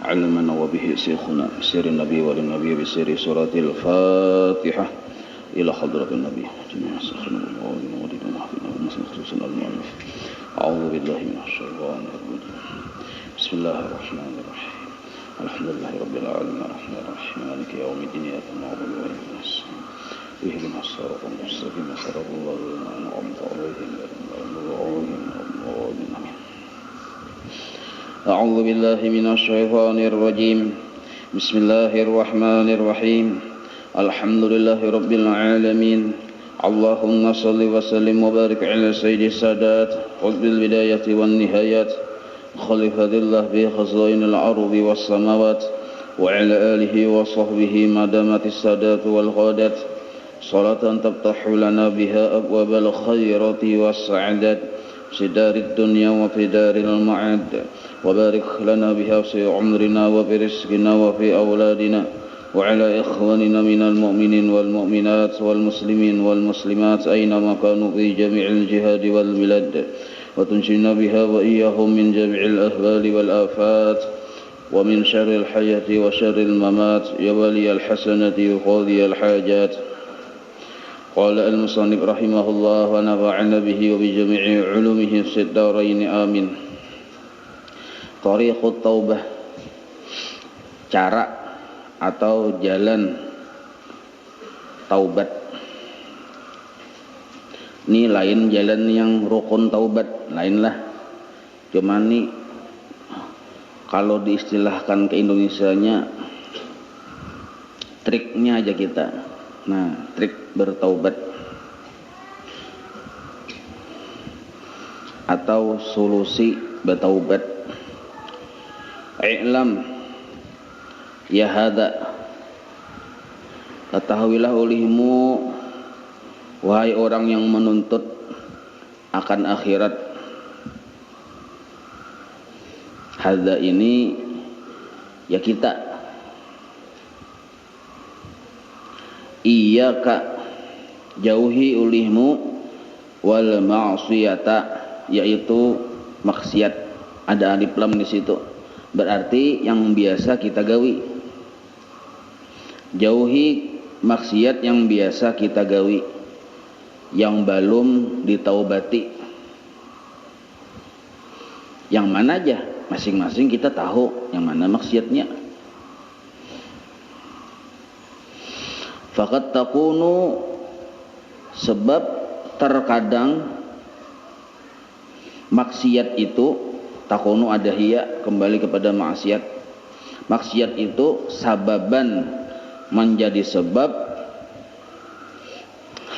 علمنا وبه شيخنا بسير النبي وللنبي بسير سورة الفاتحة إلى حضرة النبي جميع سخرنا والمؤمنين ولدنا وحفظنا ومسلم خصوصنا المؤلف. أعوذ بالله من الشيطان الرجيم. بسم الله الرحمن الرحيم. الحمد لله رب العالمين الرحمن الرحيم مالك يوم الدين إياك نعبد وإياك نستعين اهدنا الصراط المستقيم صراط الذين أنعمت عليهم غير المغضوب عليهم. أعوذ بالله من الشيطان الرجيم. بسم الله الرحمن الرحيم. الحمد لله رب العالمين. اللهم صل وسلم وبارك على سيد السادات قطب البداية والنهايات خليفة الله بخزائن الأرض والسماوات وعلى آله وصحبه ما دامت السادات والغادات صلاة تفتح لنا بها أبواب الخيرات والسعادات في دار الدنيا وفي دار المعاد وبارك لنا بها في عمرنا وفي رزقنا وفي أولادنا وعلى إخواننا من المؤمنين والمؤمنات والمسلمين والمسلمات أينما كانوا في جميع الجهاد والبلاد وتنجينا بها وإياهم من جميع الأهوال والآفات ومن شر الحياة وشر الممات يا ولي الحسنة وقاضي الحاجات. قال المصنف رحمه الله ونفعنا به وبجميع علومه في الدارين آمين. Thariqut taubah, cara atau jalan taubat. Ini lain jalan yang rukun taubat, lainlah. Cuman nih kalau diistilahkan ke Indonesianya triknya aja kita. Nah, trik bertaubat atau solusi bertaubat. I'lam ya hada, ketahuilah olehmu wahai orang yang menuntut akan akhirat. Hada ini ya kita. Iyyaka, jauhi olehmu wal ma'siyata, yaitu maksiat. Ada alif lam di situ. Berarti yang biasa kita gawi. Jauhi maksiat yang biasa kita gawi, yang belum ditaubati. Yang mana aja, masing-masing kita tahu yang mana maksiatnya. Faqad takunu, sebab terkadang maksiat itu takunu ada hiya, kembali kepada maksiat. Maksiat itu sababan, menjadi sebab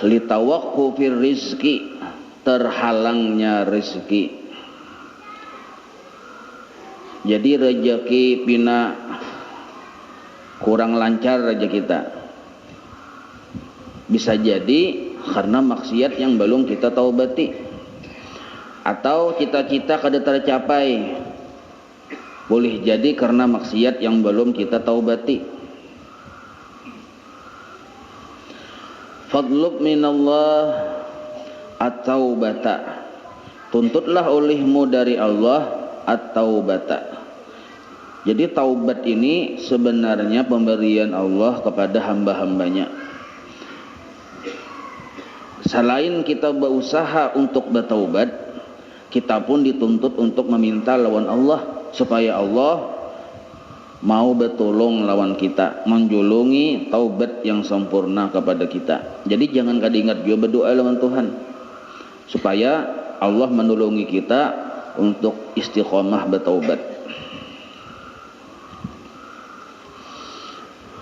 litawaqqufir rizki, terhalangnya rezeki. Jadi rezeki pina kurang lancar aja kita. Bisa jadi karena maksiat yang belum kita taubati. Atau cita-cita kada tercapai, boleh jadi karena maksiat yang belum kita taubati. Fadlub minallah at-taubata, tuntutlah olehmu dari Allah at-taubata. Jadi taubat ini sebenarnya pemberian Allah kepada hamba-hambanya. Selain kita berusaha untuk bertaubat, kita pun dituntut untuk meminta lawan Allah supaya Allah mau bertolong lawan kita, menjulungi taubat yang sempurna kepada kita. Jadi jangan kada ingat juga berdoa lawan Tuhan supaya Allah menolongi kita untuk istiqomah bertaubat.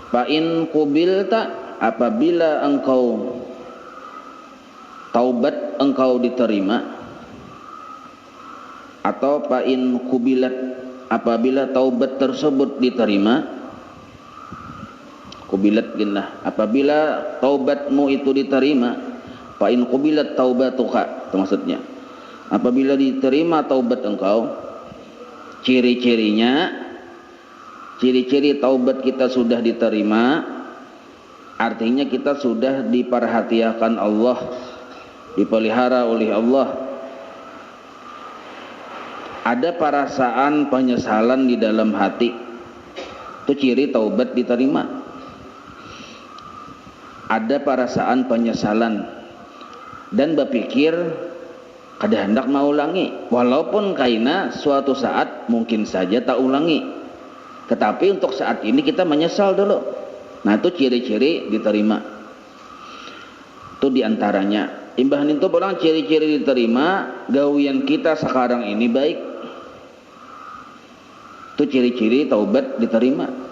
Fa in qubilta, apabila engkau taubat engkau diterima, atau fa'in kubilat, apabila taubat tersebut diterima. Kubilat gina, apabila taubatmu itu diterima. Fa'in kubilat taubatuka, itu maksudnya apabila diterima taubat engkau. Ciri-cirinya, ciri-ciri taubat kita sudah diterima, artinya kita sudah diperhatikan Allah, dipelihara oleh Allah. Ada perasaan penyesalan di dalam hati, Itu ciri taubat diterima. Ada perasaan penyesalan dan berpikir kada hendak mau ulangi, walaupun kaina suatu saat mungkin saja tak ulangi, tetapi untuk saat ini kita menyesal dulu. Nah itu ciri-ciri diterima. Itu diantaranya. Imbahan itu pulang ciri-ciri diterima, gawian kita sekarang ini baik. Itu ciri-ciri taubat diterima.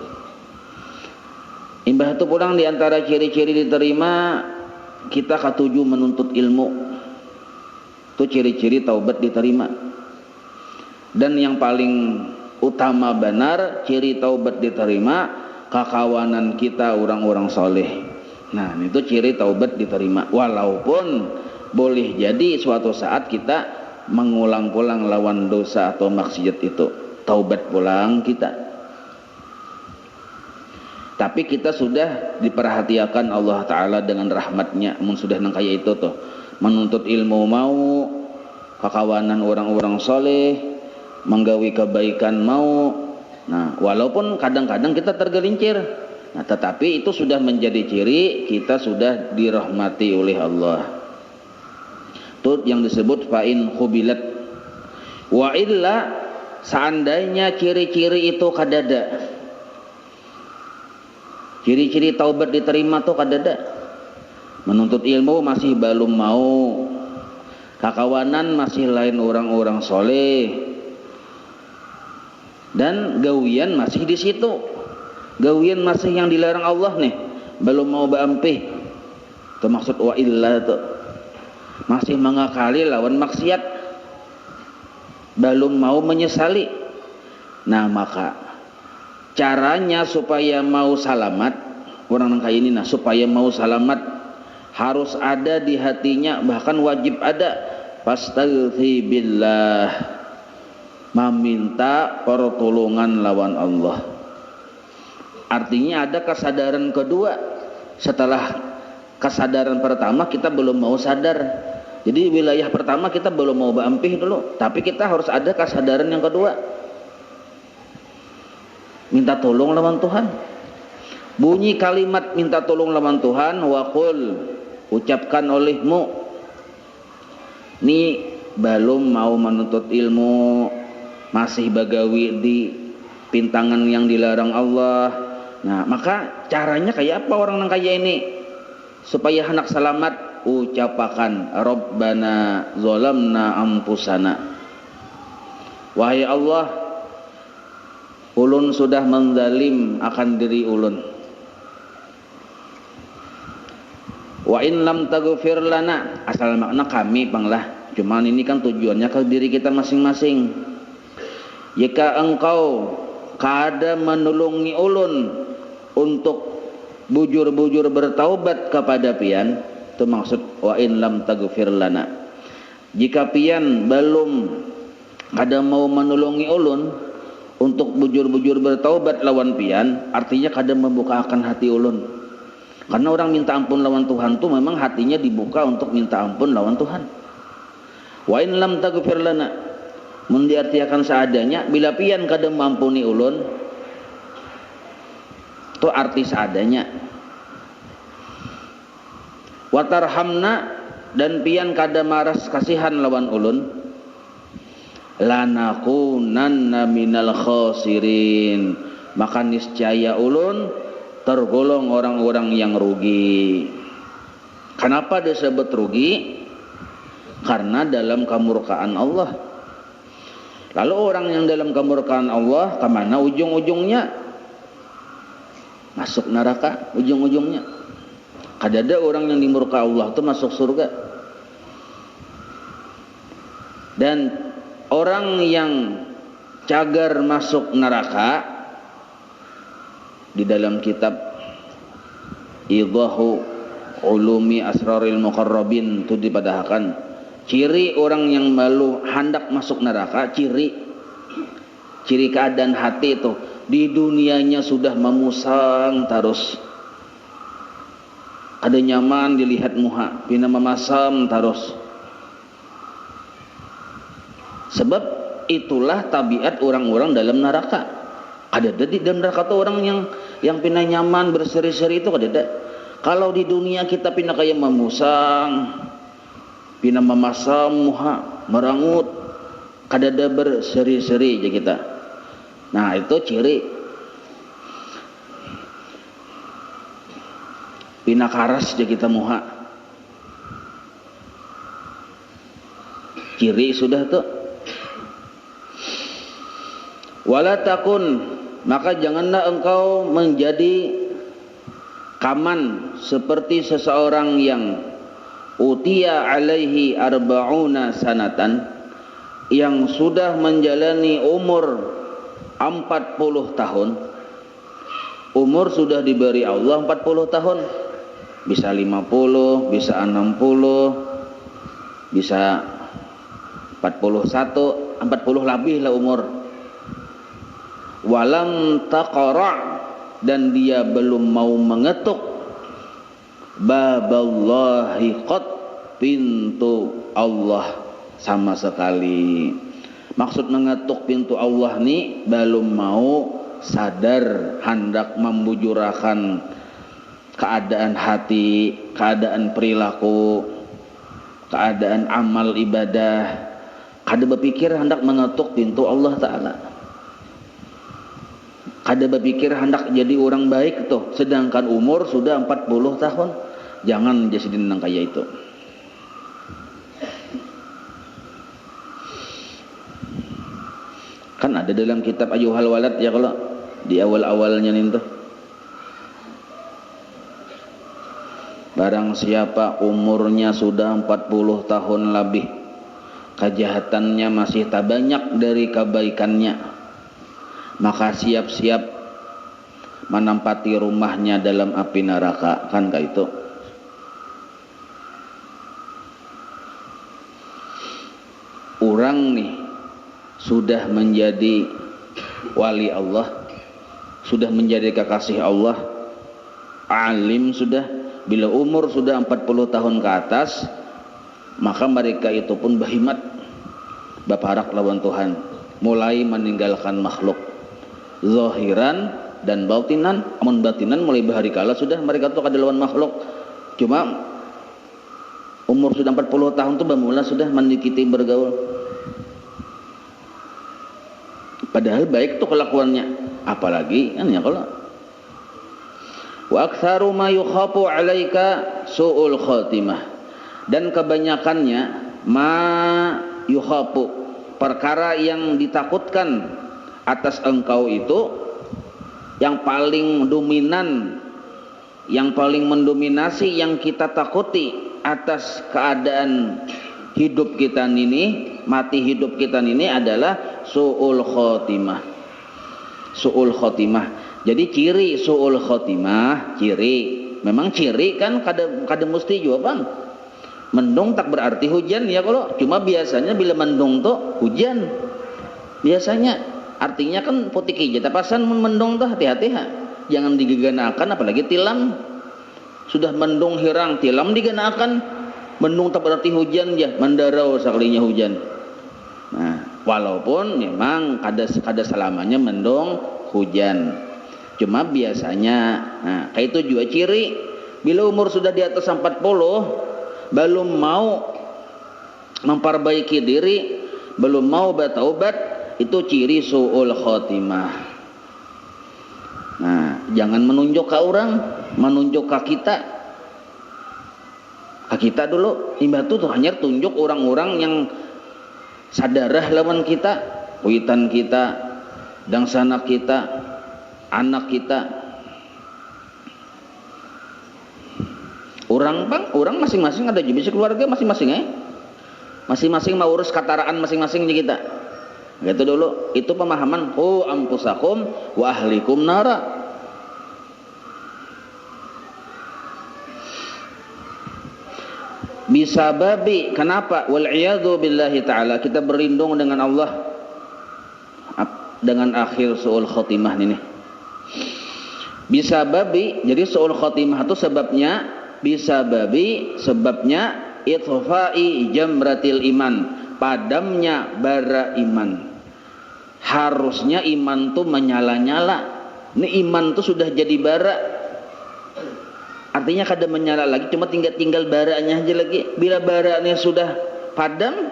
Imbah itu pulang diantara ciri-ciri diterima, kita ketujuh menuntut ilmu. Itu ciri-ciri taubat diterima. Dan yang paling utama benar ciri taubat diterima, kakawanan kita orang-orang soleh. Nah itu ciri taubat diterima. Walaupun boleh jadi suatu saat kita mengulang-ulang lawan dosa atau maksiat itu, taubat pulang kita. Tapi kita sudah diperhatikan Allah Ta'ala dengan rahmatnya. Sudah nang kaya itu tuh, menuntut ilmu mau, kakawanan orang-orang soleh, menggawi kebaikan mau. Nah walaupun kadang-kadang kita tergelincir, nah tetapi itu sudah menjadi ciri kita sudah dirahmati oleh Allah. Itu yang disebut fa'in khubilat. Wa illa, seandainya ciri-ciri itu kadada, ciri-ciri taubat diterima tuh kadada, menuntut ilmu masih belum mau, kakawanan masih lain orang-orang soleh, dan gawian masih di situ, gawian masih yang dilarang Allah nih, belum mau berampih. Itu maksud wa illa tuh, masih mengakali lawan maksiat, belum mau menyesali. Nah maka caranya supaya mau selamat orang nang kayak ini, nah supaya mau selamat harus ada di hatinya, bahkan wajib ada fastaghfi billah, meminta pertolongan lawan Allah. Artinya ada kesadaran kedua. Setelah kesadaran pertama kita belum mau sadar, jadi wilayah pertama kita belum mau berampih dulu, tapi kita harus ada kesadaran yang kedua, minta tolong lawan Tuhan. Bunyi kalimat minta tolong lawan Tuhan, waqul, ucapkan olehmu, ni belum mau menuntut ilmu, masih bagawi di pintangan yang dilarang Allah. Nah maka caranya kayak apa orang yang kayak ini supaya anak selamat? Ucapakan Rabbana zolamna ampusana, wahai Allah, ulun sudah menzalim akan diri ulun. Wa in lam taghfir lana, asal makna kami panglah, cuman ini kan tujuannya ke diri kita masing-masing. Jika engkau kada menolongi ulun untuk bujur-bujur bertaubat kepada pian, itu maksud wa in lam taghfir lana. Jika pian belum kada mau menolongi ulun untuk bujur-bujur bertaubat lawan pian, artinya kada membukakan hati ulun. Karena orang minta ampun lawan Tuhan tuh memang hatinya dibuka untuk minta ampun lawan Tuhan. Wa in lam taghfir lana, mun diartikan seadanya, bila pian kada mampuni ulun, itu arti seadanya. Wa tarhamna, dan pian kada maras kasihan lawan ulun, lanakunanna minal khasirin, maka niscaya ulun tergolong orang-orang yang rugi. Kenapa disebut rugi? Karena dalam kemurkaan Allah. Lalu orang yang dalam kemurkaan Allah kemana ujung-ujungnya? Masuk neraka ujung-ujungnya. Kadada orang yang dimurka Allah itu masuk surga. Dan orang yang cagar masuk neraka, di dalam kitab Idahu Ulumi Asraril Muqarrabin itu dipadahkan ciri orang yang malu hendak masuk neraka, ciri keadaan hati itu di dunianya sudah memusang terus, ada nyaman dilihat muha, pina memasam terus. Sebab itulah tabiat orang-orang dalam neraka. Kadada di dalam neraka tuh orang yang pina nyaman berseri-seri itu kadada. Kalau di dunia kita pina kayak memusang, pina memasam muha, merangut, kadada berseri-seri aja kita. Nah itu ciri pina karas aja kita muha. Ciri sudah tuh. Wala takun, maka janganlah engkau menjadi kaman seperti seseorang yang utiya alaihi arba'una sanatan, yang sudah menjalani umur 40 tahun. Umur sudah diberi Allah 40 tahun. Bisa 50, bisa 60, bisa 41, 40 lebih lah umur. Walam taqara, dan dia belum mau mengetuk baballahi qad, pintu Allah sama sekali. Maksud mengetuk pintu Allah ni belum mau sadar hendak membujurakan keadaan hati, keadaan perilaku, keadaan amal ibadah. Kada berpikir hendak mengetuk pintu Allah Ta'ala. Kada berpikir hendak jadi orang baik tuh, sedangkan umur sudah 40 tahun. Jangan jadi nang kayak itu. Kan ada dalam kitab Ayyuhal Walad ya, kalau di awal-awalnya nih tuh. Barang siapa umurnya sudah 40 tahun lebih, kejahatannya masih tak banyak dari kebaikannya, maka siap-siap menempati rumahnya dalam api neraka. Kan kayak itu. Orang nih sudah menjadi wali Allah, sudah menjadi kekasih Allah, alim sudah, bila umur sudah 40 tahun ke atas, maka mereka itu pun berhimmat berparak lawan Tuhan, mulai meninggalkan makhluk zahiran dan batinan. Amun batinan mulai bahari kala sudah mereka tuh kada lawan makhluk, cuma umur sudah 40 tahun tuh bermula sudah mendikiti bergaul, padahal baik tuh kelakuannya. Apalagi kan ya kalau wa aktsaru ma yukhafu 'alaika su'ul khatimah, dan kebanyakannya ma yukhafu, perkara yang ditakutkan atas engkau itu, yang paling dominan, yang paling mendominasi, yang kita takuti atas keadaan hidup kita ini, mati hidup kita ini adalah su'ul khotimah. Su'ul khotimah. Jadi ciri su'ul khotimah, ciri. Memang ciri kan kada mesti juga bang. Mendung tak berarti hujan ya kalau. Cuma biasanya bila mendung tuh hujan. Biasanya. Artinya kan putih hijau. Tapasan mendung tuh hati-hati ha. Jangan digeganakan, apalagi tilam. Sudah mendung hirang, tilam diganakan. Mendung tak berarti hujan ya, mendarau sekalinya hujan. Nah, walaupun memang kada selamanya mendung hujan. Cuma biasanya, nah, kayak itu juga ciri. Bila umur sudah di atas 40, belum mau memperbaiki diri, belum mau bertaubat, itu ciri su'ul khotimah. Nah, jangan menunjuk ke orang, menunjuk ke kita. Ke kita dulu, imbah tuh hanya tunjuk orang-orang yang sadarah lawan kita, witan kita, dangsana kita, anak kita. Orang bang, orang masing-masing ada jenis keluarga masing-masing masing-masing mau urus kataraan masing-masing kita. Gitu dulu, itu pemahaman ampusakum wa ahlikum nara. Bisa babi, kenapa? Wal iyadu billahi ta'ala, kita berlindung dengan Allah dengan akhir su'ul khotimah ini. Bisa babi, jadi su'ul khotimah itu sebabnya, bisa babi sebabnya itfa'i jamratil iman, padamnya bara iman. Harusnya iman tuh menyala-nyala. Ini iman tuh sudah jadi bara. Artinya kada menyala lagi, cuma tinggal baranya aja lagi. Bila baranya sudah padam,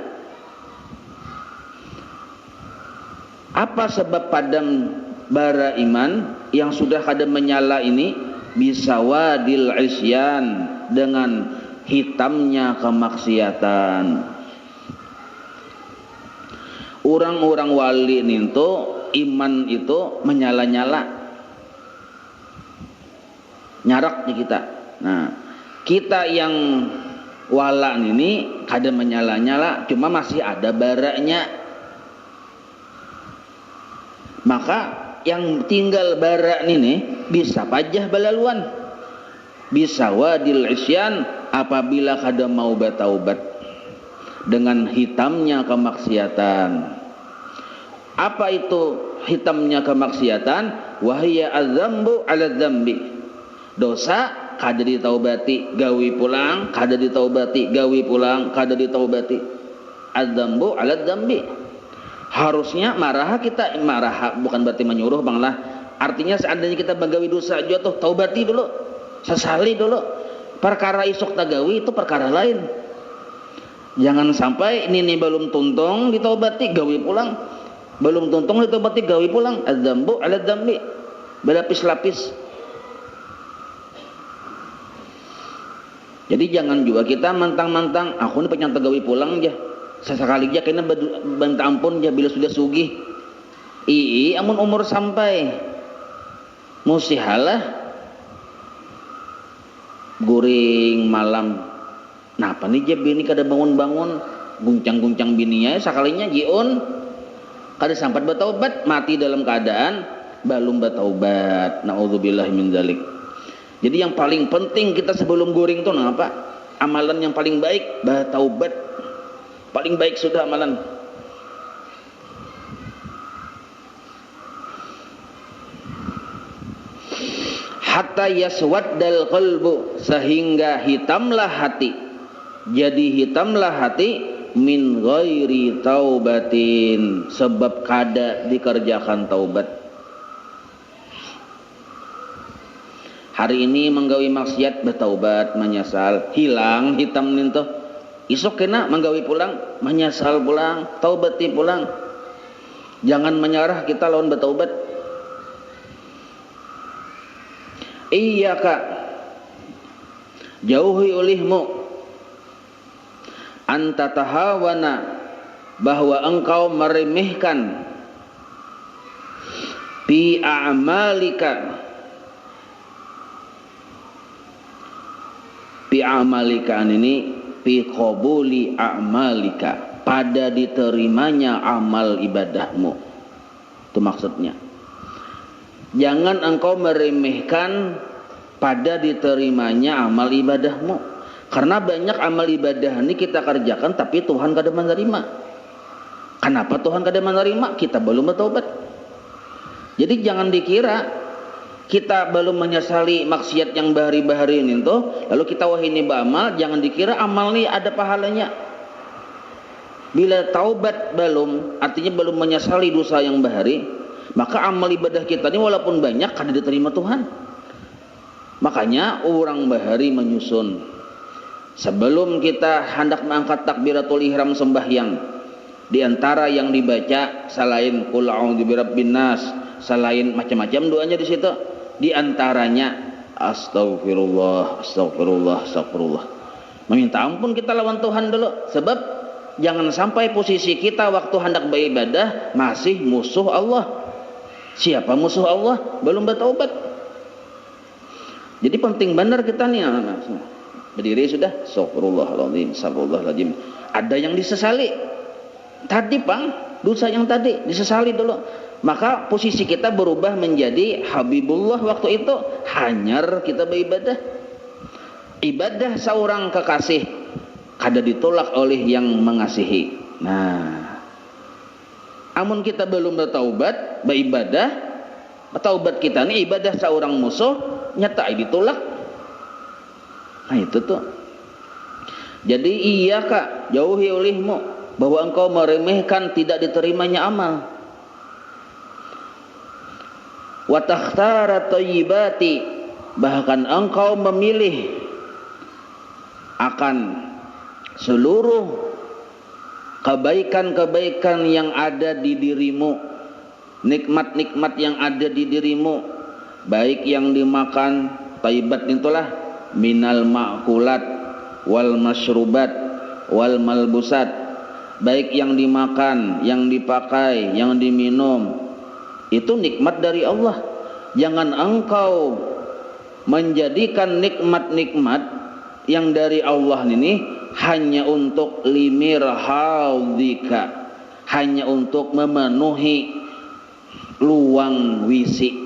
apa sebab padam bara iman yang sudah kada menyala ini? Bisawadil isyan, dengan hitamnya kemaksiatan. Orang-orang wali itu iman itu menyala-nyala, nyarak di kita. Nah, kita yang wala ini kada menyala-nyala, cuma masih ada baranya. Maka yang tinggal bara ini bisa pajah balaluan, bisa wadil isyan, apabila kada mau bertaubat dengan hitamnya kemaksiatan. Apa itu hitamnya kemaksiatan? Wahya adzambu ala dzambi. Dosa kada ditaubati, gawi pulang, kada ditaubati, gawi pulang, kada ditaubati. Adzambu ala dzambi. Harusnya marah kita, marah bukan berarti menyuruh Bang lah. Artinya seandainya kita bagawi dosa aja tuh taubati dulu, sesali dulu. Perkara isuk tagawi itu perkara lain. Jangan sampai ini belum tuntung ditaubati gawi pulang. Belum tuntung ditaubati gawi pulang. Adzambu ala dzambi. Berlapis-lapis. Jadi jangan juga kita mantang-mantang aku ini pengen gawi pulang aja. Sesekali aja kena minta ampun aja bila sudah sugih. Amun umur sampai musihalah guring malam. Napa nih je bini kada bangun-bangun, guncang-guncang bininya sakalinya jiun kada sampat bertaubat, mati dalam keadaan belum bertaubat. Naudzubillah min dzalik. Jadi yang paling penting kita sebelum guring tuh apa? Amalan yang paling baik bertaubat. Paling baik sudah amalan. Hatta yaswaddal qalbu, sehingga hitamlah hati. Jadi hitamlah hati min ghairi taubatin, sebab kada dikerjakan taubat. Hari ini menggawi maksiat bertaubat, menyesal, hilang hitam ninto. Isok kena menggawi pulang, menyesal pulang, taubati pulang. Jangan menyerah kita lawan bertaubat. Iyyaka, jauhi olehmu anta tahawana, bahwa engkau meremehkan fi a'malika, fi a'malika ini fi qabuli a'malika, pada diterimanya amal ibadahmu. Itu maksudnya. Jangan engkau meremehkan pada diterimanya amal ibadahmu. Karena banyak amal ibadah ini kita kerjakan tapi Tuhan kada menerima. Kenapa Tuhan kada menerima? Kita belum bertobat. Jadi jangan dikira kita belum menyesali maksiat yang bahari-bahari ini tuh, lalu kita wah ini beramal, jangan dikira amal ini ada pahalanya. Bila taubat belum, artinya belum menyesali dosa yang bahari, maka amal ibadah kita ini walaupun banyak kada diterima Tuhan. Makanya orang bahari menyusun, sebelum kita hendak mengangkat takbiratul ihram sembahyang, di antara yang dibaca selain qul a'udzu birabbin nas, selain macam-macam doanya di situ, di antaranya astagfirullah, astagfirullah, astagfirullah. Meminta ampun kita lawan Tuhan dulu, sebab jangan sampai posisi kita waktu hendak beribadah masih musuh Allah. Siapa musuh Allah? Belum bertaubat. Jadi penting benar kita nih. Berdiri sudah, astagfirullahaladzim, astagfirullahaladzim. Ada yang disesali tadi Bang, dosa yang tadi disesali dulu. Maka posisi kita berubah menjadi Habibullah waktu itu, hanyar kita beribadah. Ibadah seorang kekasih kada ditolak oleh yang mengasihi. Nah, amun kita belum bertaubat, beribadah, bertaubat kita ini ibadah seorang musuh nyata ditolak. Nah itu tuh. Jadi iya Kak, jauhi olehmu bahwa engkau meremehkan tidak diterimanya amal. wa takhtara thayyibati, bahkan engkau memilih akan seluruh kebaikan-kebaikan yang ada di dirimu, nikmat-nikmat yang ada di dirimu, baik yang dimakan, thayyibat itulah minal ma'kulat wal masyrubat wal malbusat, baik yang dimakan, yang dipakai, yang diminum, itu nikmat dari Allah. Jangan engkau menjadikan nikmat-nikmat yang dari Allah ini hanya untuk limir haudika, hanya untuk memenuhi luang wisi.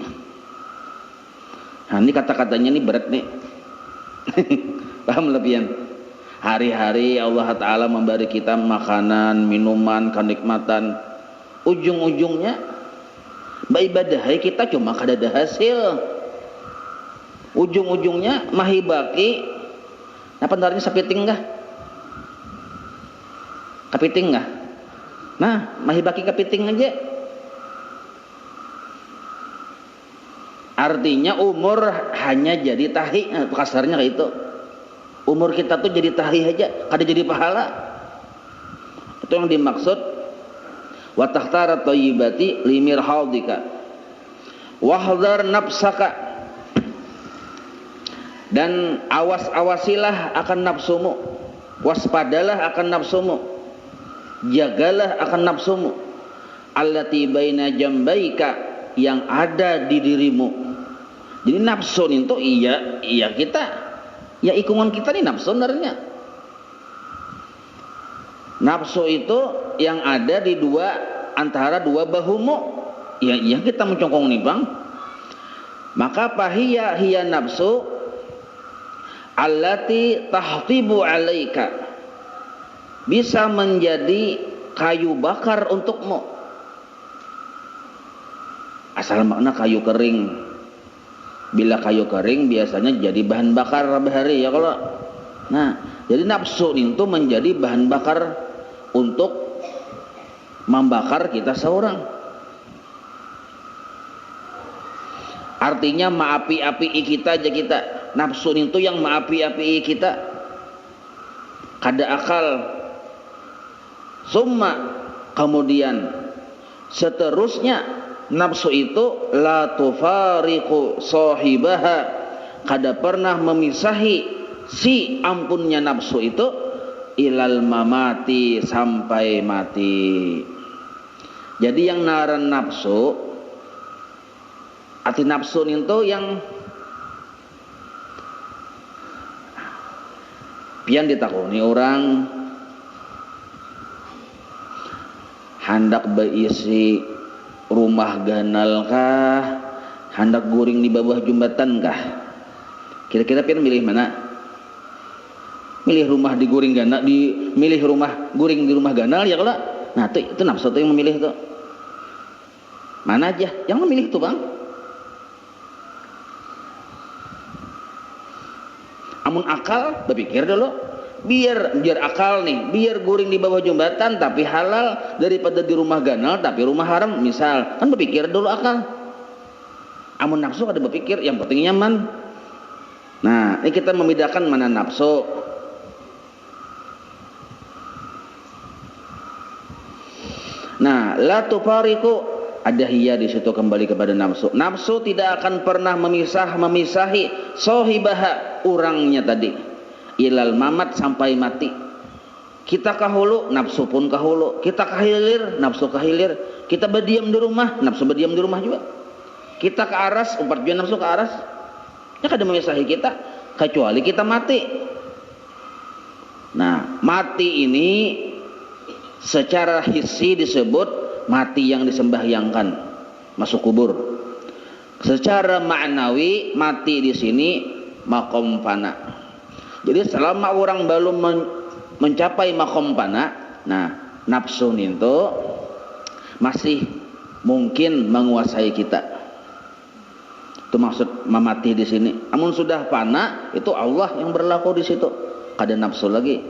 Nah, ini kata-katanya ini berat nih. Paham lebihan? Hari-hari Allah Ta'ala memberi kita makanan, minuman, kenikmatan, ujung-ujungnya beribadah kita cuma kada ada hasil. Ujung-ujungnya mahibaki nah pendarnya sapiting kah? Kapiting kah? Nah, mahibaki kapiting aja. Artinya umur hanya jadi tahi, kasarnya kayak itu. Umur kita tuh jadi tahi aja, kada jadi pahala. Itu yang dimaksud wa takhtara thayyibati limir haudika wahdhar nafsaka, dan awas-awasilah akan nafsumu, waspadalah akan nafsumu, jagalah akan nafsumu, allati baina jambaika, yang ada di dirimu. Jadi nafsu itu iya kita, ya ikungan kita nih nafsu sebenarnya. Nafsu itu yang ada di antara dua bahumu. Ya kita mencongkong nih bang. Maka hiya nafsu allati tahtibu alaika, bisa menjadi kayu bakar untukmu. Asal makna kayu kering. Bila kayu kering biasanya jadi bahan bakar bahari ya kalau. Nah, jadi nafsu itu menjadi bahan bakar untuk membakar kita seorang. Artinya maapi-api kita aja kita. Nafsu itu yang maapi-api kita. Kada akal. Summa, kemudian seterusnya nafsu itu la tufariqu sahibaha, kada pernah memisahi si ampunnya nafsu itu ilal mamati, sampai mati. Jadi yang naran nafsu, arti nafsu itu yang pian ditakuni orang hendak berisi rumah ganal kah, hendak guring di bawah jembatan kah? Kira-kira pian milih mana? Milih rumah di guring ganal, milih rumah guring di rumah ganal ya kalau. Nah itu nafsu tuh yang memilih tuh. Mana aja yang memilih tuh bang? Amun akal berpikir dulu. Biar akal nih, biar guring di bawah jembatan tapi halal daripada di rumah ganal tapi rumah haram misal, kan berpikir dulu akal. Amun nafsu ada berpikir yang penting nyaman. Nah ini kita membedakan mana nafsu. Nah la tufariqu, ada hiya di situ kembali kepada nafsu. Nafsu tidak akan pernah memisahi sohibaha, orangnya tadi, ilal mamat, sampai mati. Kita kahulu, nafsu pun kahulu. Kita kahilir, nafsu kahilir. Kita berdiam di rumah, nafsu berdiam di rumah juga. Kita ke aras, umpat juga nafsu ke aras. Ya kada memisahi kita kecuali kita mati. Nah mati ini secara hissi disebut mati yang disembahyangkan, masuk kubur. Secara maknawi mati di sini makom fana. Jadi selama orang belum mencapai makom fana, nah nafsu itu masih mungkin menguasai kita. Itu maksud memati di sini. Namun sudah fana, itu Allah yang berlaku di situ. Kada nafsu lagi.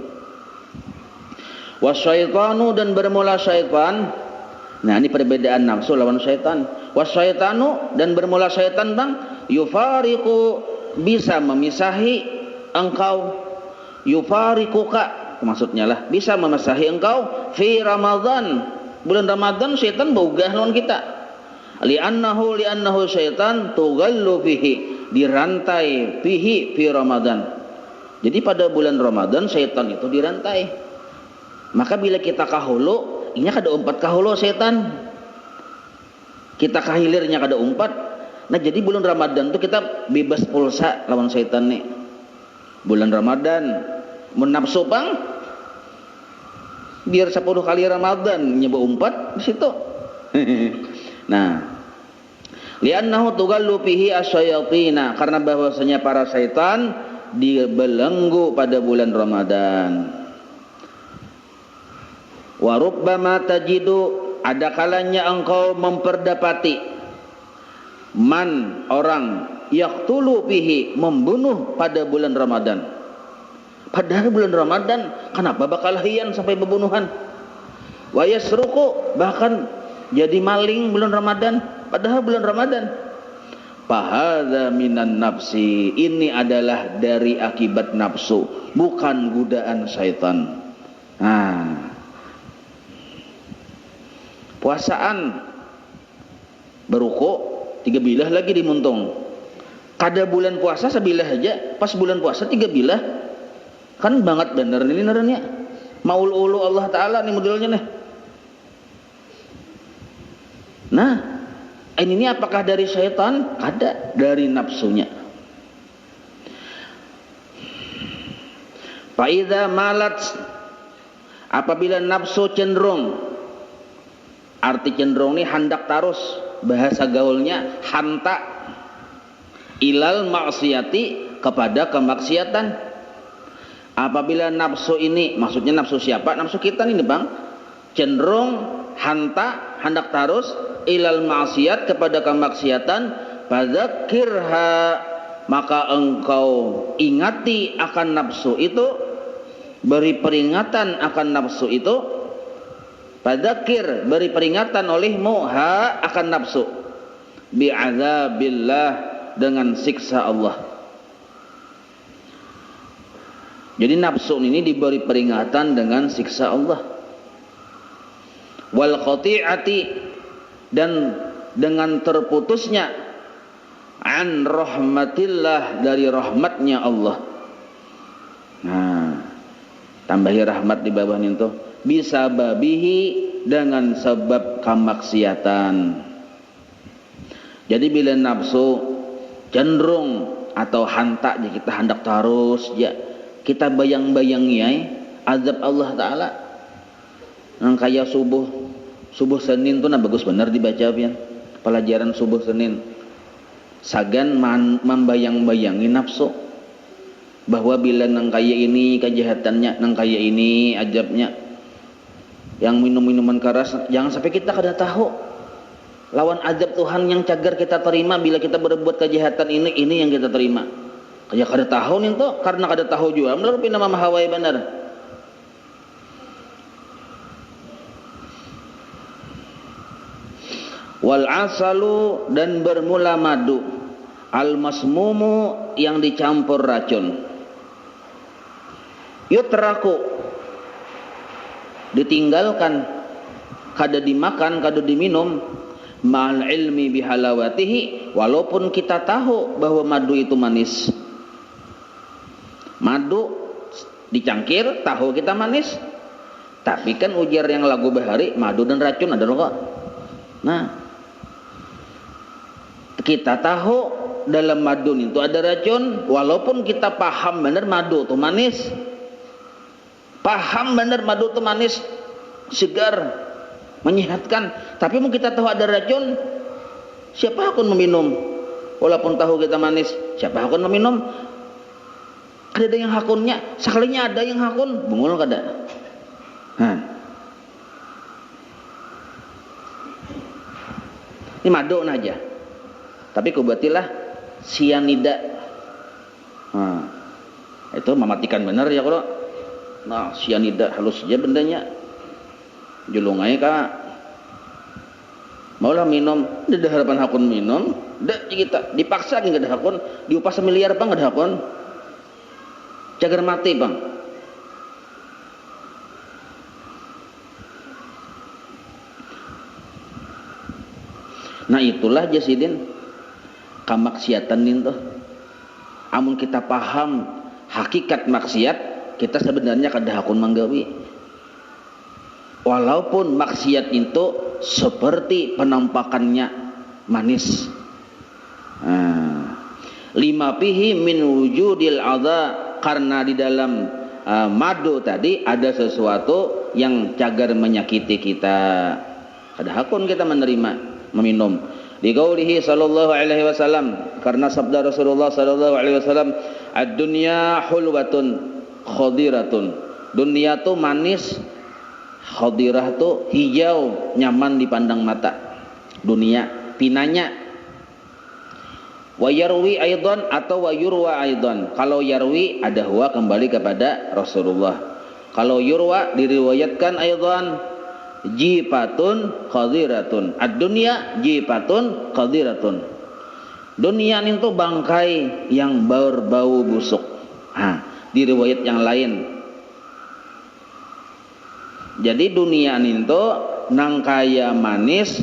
Wasyaitanu, dan bermula syaitan. Nah ini perbedaan nafsu lawan syaitan. Wasyaitanu, dan bermula syaitan bang, yufariqu, bisa memisahi engkau, yufariquka maksudnya lah, bisa memisahi engkau fi Ramadan, bulan Ramadan syaitan boga lawan kita. Li'annahu syaitan tughallu fihi, dirantai fihi fi Ramadan. Jadi pada bulan Ramadan syaitan itu dirantai. Maka bila kita kahulu, inya kada umpat kahulu syaitan. Kita kahilirnya kada umpat. Nah jadi bulan Ramadan itu kita bebas pulsa lawan syaitan nih. Bulan Ramadan menafsu bang, biar 10 kali Ramadan nyoba umpat di situ. Nah, li'annahu tughallu fihi asyayatina, karena bahwasanya para syaitan dibelenggu pada bulan Ramadan. Wa rubbama tajidu, ada kalanya engkau memperdapati man, orang, yaqtulu fihi, membunuh pada bulan Ramadan. Padahal bulan Ramadan kenapa bakal hian sampai pembunuhan? Wa yasruqu, bahkan jadi maling bulan Ramadan, padahal bulan Ramadan. Fahadza minan nafsi, ini adalah dari akibat nafsu, bukan godaan syaitan. Nah, puasaan beruko 3 bilah lagi dimuntung. Kada bulan puasa sebilah aja, pas bulan puasa 3 bilah. Kan banget bener ini nerenya. Maul ulu Allah Ta'ala nih modelnya nih. Nah, ini apakah dari syaitan? Ada, dari nafsunya. Fa'idha malat, apabila nafsu cenderung, arti cenderung ini hendak tarus, bahasa gaulnya hanta, ilal maksiati, kepada kemaksiatan. Apabila nafsu ini, maksudnya nafsu siapa? Nafsu kita ini bang, cenderung hanta, hendak tarus, ilal maksiat, kepada kemaksiatan. Fadzakirha, maka engkau ingati akan nafsu itu, beri peringatan akan nafsu itu. Fadzakir, beri peringatan olehmu ha akan nafsu, bi'adzabillah, dengan siksa Allah. Jadi nafsu ini diberi peringatan dengan siksa Allah. Wal qati'ati, dan dengan terputusnya an rahmatillah, dari rahmatnya Allah. Nah, tambahi rahmat di bawah itu, bisa babihi, dengan sebab kemaksiatan. Jadi bila nafsu cenderung atau hantak, kita hendak terus ya, kita bayang-bayangi azab Allah Ta'ala. Yang kayak subuh Senin tuh nah bagus benar dibaca pian. Pelajaran subuh Senin. Sagan membayang-bayangi nafsu, bahwa bila nang kaya ini kejahatannya, nang kaya ini azabnya. Yang minum-minuman keras, jangan sampai kita kada tahu lawan azab Tuhan yang cagar kita terima bila kita berbuat kejahatan ini yang kita terima. Kayak kada tahu nih tuh, karena kada tahu juga melalui nama mahawai benar. Wal asalu, dan bermula madu, al masmumu, yang dicampur racun. Yutraku, ditinggalkan, kada dimakan, kada diminum, ma'al ilmi bihalawatihi, walaupun kita tahu bahwa madu itu manis. Madu dicangkir, tahu kita manis, tapi kan ujar yang lagu bahari, madu dan racun ada loh kok. Nah, kita tahu dalam madu itu ada racun, walaupun kita paham benar madu itu manis, paham benar madu itu manis, segar, menyehatkan, tapi mau kita tahu ada racun, siapa akan meminum? Walaupun tahu kita manis, siapa akan meminum? Ada yang hakunnya, sekalinya ada yang hakun, bungul kada. Ini madu aja, tapi kubatilah sianida. Itu mematikan benar ya kalau. Nah, sianida halus aja bendanya, julungai kak. Maulah minum, da harapan hakun minum, da kita dipaksa nggak ada hakun, diupah semiliar bang nggak ada hakun, cagar mati bang. Nah itulah jasidin kamaksiatan itu. Amun kita paham hakikat maksiat, kita sebenarnya kada hakun manggawi. Walaupun maksiat itu seperti penampakannya manis. Lima pihi min wujudil adha, karena di dalam madu tadi ada sesuatu yang cagar menyakiti kita. Kada hakun kita menerima meminum. Di qaulihi sallallahu alaihi wasallam, karena sabda Rasulullah sallallahu alaihi wasallam, ad-dunya hulwatun khadiratun. Dunia tu manis, khadirah tu hijau, nyaman dipandang mata. Dunia pinanya. Wa yarwi aidan atau wa yurwa aidan. Kalau yarwi ada huwa kembali kepada Rasulullah. Kalau yurwa diriwayatkan aidan jifatun khadiratun. Ad-dunya jifatun khadiratun. Dunia itu bangkai yang berbau busuk. Di riwayat yang lain. Jadi dunia itu nangkaya manis,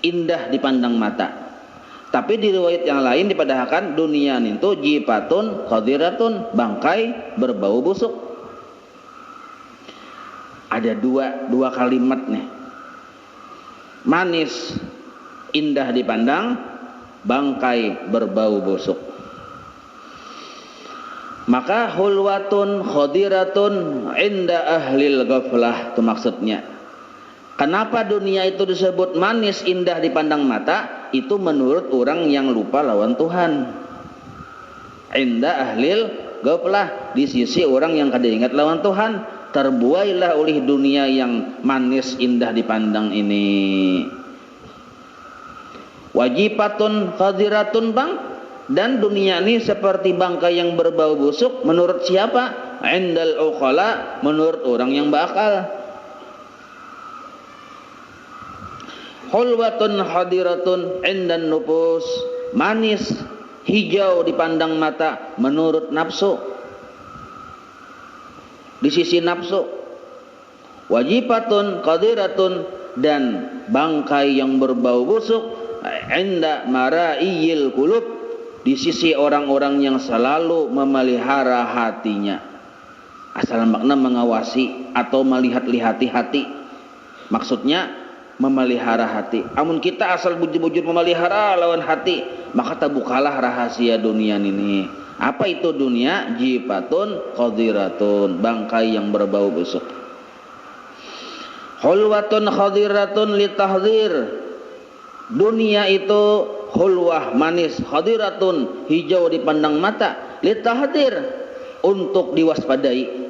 indah dipandang mata. Tapi di riwayat yang lain dipadahkan dunia itu jifatun khadiratun, bangkai berbau busuk. Ada dua kalimat nih. Manis, indah dipandang, bangkai berbau busuk. Maka hulwatun khadiratun inda ahlil ghaflah, itu maksudnya. Kenapa dunia itu disebut manis, indah dipandang mata? Itu menurut orang yang lupa lawan Tuhan. Inda ahlil ghaflah, di sisi orang yang kada ingat lawan Tuhan. Terbuailah oleh dunia yang manis indah dipandang ini. Wajibatun khadiratun bang, dan dunia ini seperti bangkai yang berbau busuk menurut siapa? Indal uqala, menurut orang yang berakal. Hulwatun khadiratun indan nufus, manis hijau dipandang mata menurut nafsu. Di sisi nafsu. Wajibatun qadiratun, dan bangkai yang berbau busuk inda maraiyil qulub, di sisi orang-orang yang selalu memelihara hatinya. Asal makna mengawasi atau melihat-lihati hati. Maksudnya memelihara hati. Amun kita asal bujur-bujur memelihara lawan hati, maka terbukalah rahasia dunia ini. Apa itu dunia? Jifatun khadiratun, bangkai yang berbau busuk. Hulwatun khadiratun litahdzir. Dunia itu hulwah manis, khadiratun hijau dipandang mata, litahdzir, untuk diwaspadai.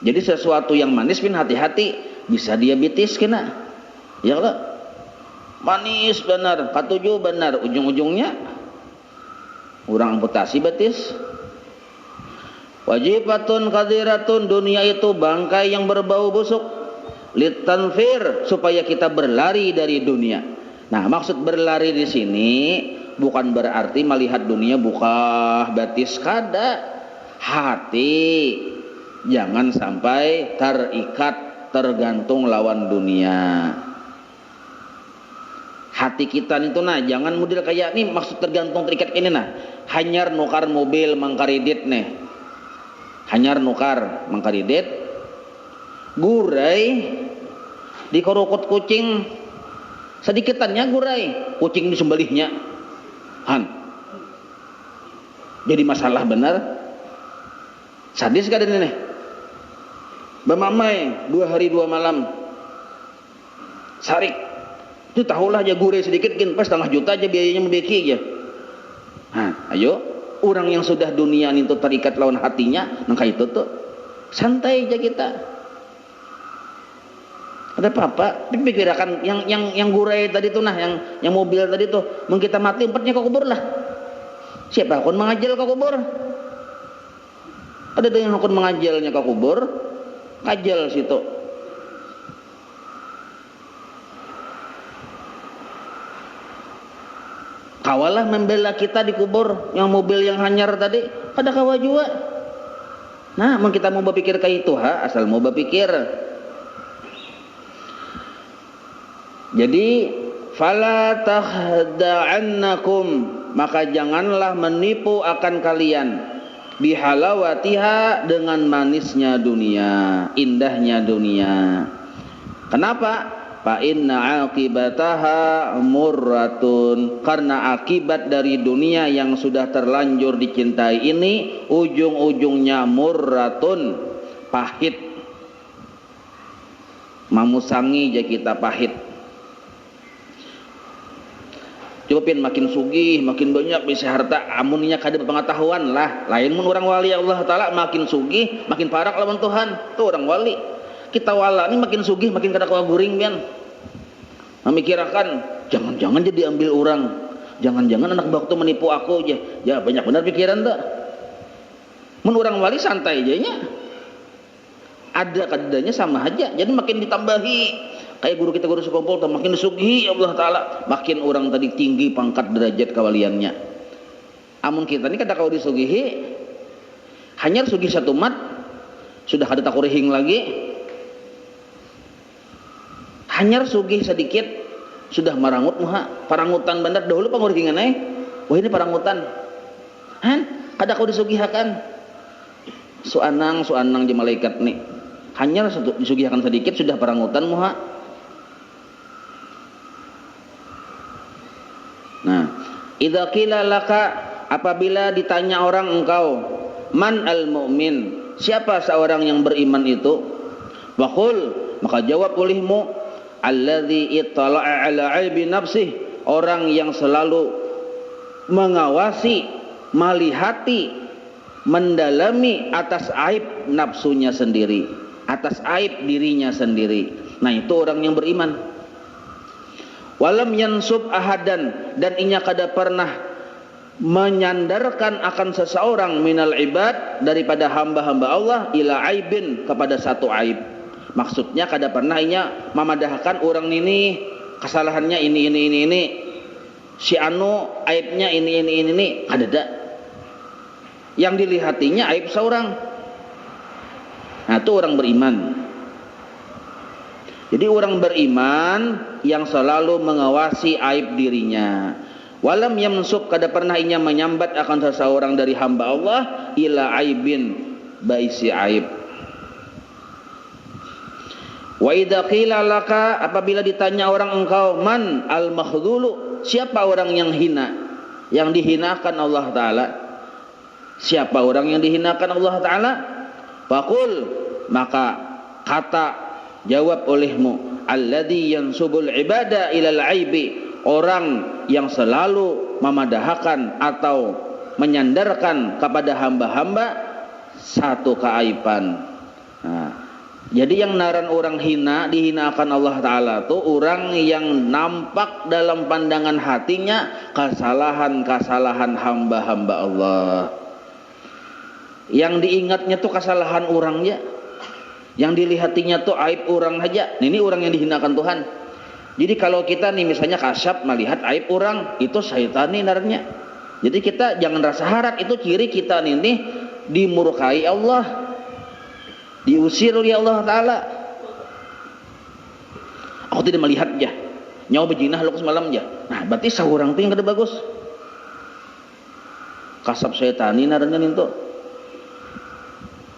Jadi sesuatu yang manis pun hati-hati, bisa diabetes kena. Ya kalau manis benar, katuju benar, ujung-ujungnya orang amputasi betis. Wajibatun khadiratun, dunia itu bangkai yang berbau busuk, litanfir, supaya kita berlari dari dunia. Nah, maksud berlari di sini bukan berarti melihat dunia buka betis, kada. Hati jangan sampai terikat, tergantung lawan dunia. Hati kita itu jangan model kayak ini, maksud tergantung terikat ini hanyar nukar mobil mangkaridit nih, hanyar nukar mangkaridit, gurai di korokot kucing sedikitannya gurai, kucing disembelihnya, jadi masalah benar. Sadis kada ini nih, bamamai 2 hari 2 malam sarik. Itu tahulah aja gurai sedikit kan pas 500 juta aja biayanya membeki aja. Ayo, orang yang sudah dunia itu terikat lawan hatinya, nangka itu tuh santai aja kita. Ada apa-apa? Dipikirkan yang gurai tadi tuh yang mobil tadi tuh, mau kita mati umpatnya ke kubur lah. Siapa akun mengajal ke kubur? Ada yang akun mengajalnya ke kubur, ngajal situ. Kawalah membela kita di kubur yang mobil yang hanyar tadi, kada kawa juga. Nah, mun kita mau berpikir kayak itu asal mau berpikir. Jadi fala tahda'annakum, maka janganlah menipu akan kalian bihalawatiha, dengan manisnya dunia, indahnya dunia. Kenapa? Fa inna aqibataha murratun, karena akibat dari dunia yang sudah terlanjur dicintai ini ujung-ujungnya murratun, pahit. Mamusangi aja kita pahit. Coba pin makin sugih, makin banyak bisa harta, amunnya kada pengetahuan lah. Lain mun orang wali Allah Ta'ala makin sugih, makin parah lawan Tuhan. Tuh orang wali. Kita wala ini makin sugih, makin kada kawa guring pian. Memikirkan, jangan-jangan jadi ambil orang. Jangan-jangan anak bakto menipu aku aja. Ya banyak benar pikiran tak. Mun orang wali santai aja nya. Ada kadanya sama aja. Jadi makin ditambahi. Kayak guru kita guru sekumpul makin disugihi Allah Ta'ala, makin orang tadi tinggi pangkat derajat kawaliannya. Amun kita ini kada kau disugihi, hanya sugih satu mat sudah kada takurihing lagi, hanya sugih sedikit sudah marangut muha, parangutan bandar dahulu pangurihingan wah ini parangutan kada kau disugihakan suanang je malaikat nih, hanya disugihakan sedikit sudah parangutan muha. Nah, idza qila laka, apabila ditanya orang engkau, man al mu'min, siapa seorang yang beriman itu? Waqul, maka jawab olehmu, alladzi ittala'a ala aibi nafsih, orang yang selalu mengawasi, melihati, mendalami atas aib nafsunya sendiri, atas aib dirinya sendiri. Nah, itu orang yang beriman. Walam yansub ahadan, dan inya kada pernah menyandarkan akan seseorang minal ibad, daripada hamba-hamba Allah, ila aibin, kepada satu aib. Maksudnya kada pernah inya memadahkan orang ini kesalahannya ini, si anu aibnya ini, kada ada. Yang dilihatinya aib seorang. Nah, itu orang beriman. Jadi orang beriman yang selalu mengawasi aib dirinya. Walam yamsub, kada pernah inya menyambat akan seseorang dari hamba Allah ila aibin, baisi aib. Wa idza qila laka, apabila ditanya orang engkau, man al makhdhulu, siapa orang yang hina, yang dihinakan Allah Ta'ala? Siapa orang yang dihinakan Allah Ta'ala? Faqul, maka kata jawab olehmu, alladzi yansubul ibada ilal aibi, orang yang selalu memadahkan atau menyandarkan kepada hamba-hamba satu keaiban. Nah, jadi yang naran orang hina, dihinakan Allah Ta'ala tuh orang yang nampak dalam pandangan hatinya kesalahan-kesalahan hamba-hamba Allah. Yang diingatnya tuh kesalahan orangnya, yang dilihatinya tuh aib orang aja. Ini orang yang dihinakan Tuhan. Jadi kalau kita nih misalnya kasyaf melihat aib orang, itu syaitan nih narnya. Jadi kita jangan rasa harap, itu ciri kita nih dimurkai Allah, diusir oleh Allah Ta'ala. Aku tidak melihatnya, nyawa bejinah lo semalam aja. Nah berarti seorang tuh yang kada bagus. Kasab syaitan nih narnya itu.